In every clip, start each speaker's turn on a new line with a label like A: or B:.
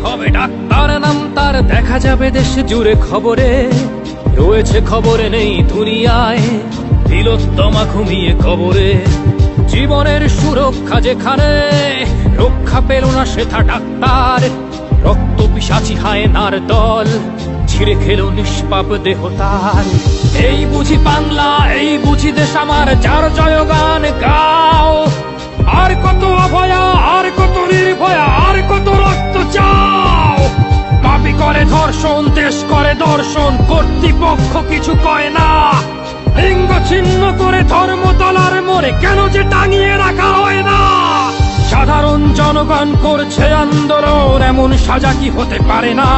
A: হবে ডাক্তার নাম তার, দেখা যাবে দেশ জুড়ে খবরে, রয়েছে খবরে নেই দুনিয়ায় তিলোত্তমা ঘুমিয়ে কবরে। জীবনের সুরক্ষা যেখানে, রক্ষা পেল না সেথা ডাক্তার, রক্ত পিশাচি হায়নার দল ছিঁড়ে খেলো নিষ্পাপ দেহ তার। এই বুঝি বাংলা, এই বুঝি দেশ আমার, যার জয়গান গাও। আর কত অভয়া, আর কত নির্ভয়া, আর কত রক্ত চাও। পাপী করে ধর্ষণ, দেশ করে দর্শন, কর্তৃপক্ষ কিছু কয় না। লিঙ্গ ছিন্ন করে ধর্মতলার মোড়ে কেন যে টাঙিয়ে রাখা হয় না। সাধারণ জনগণ করছে আন্দোলন, এমন সাজা কি হতে পারে না।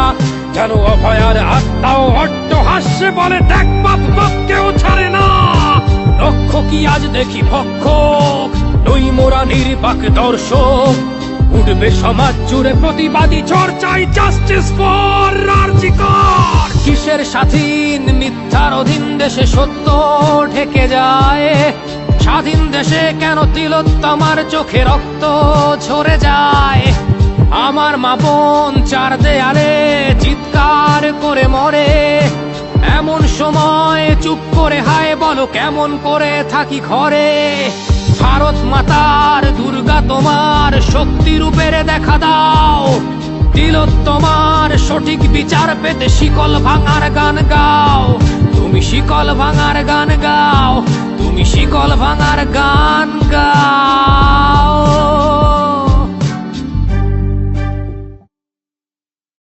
A: যেন অভয়ার আত্মাও অট্ট হাস্যে বলে, দেখ বাপ বাপ কেউ ছাড়ে না। লক্ষ্য কি আজ দেখি ভক্ষক, নই মোরা নির্বাক দর্শক। উঠবে সমাজ জুড়ে প্রতিবাদী চর্চাই, জাস্টিস ফর আরজি কর। কিসের স্বাধীন, মিথ্যার অধীন দেশে সত্য ঢেকে যায়। স্বাধীন দেশে কেন তিলোত্তমার চোখে রক্ত ঝরে যায়। আমার মা বোন চার দেয়ালে চিৎকার করে মরে, এমন সময় চুপ করে হায় বলো কেমন করে থাকি ঘরে। ভারত মাতার, দুর্গা তোমার শক্তি রূপের দেখা দাও। তিলোত্তমার সঠিক বিচার পেতে শিকল ভাঙার গান গাও। তুমি শিকল ভাঙার গান গাও, তুমি শিকল ভাঙার গান গাও।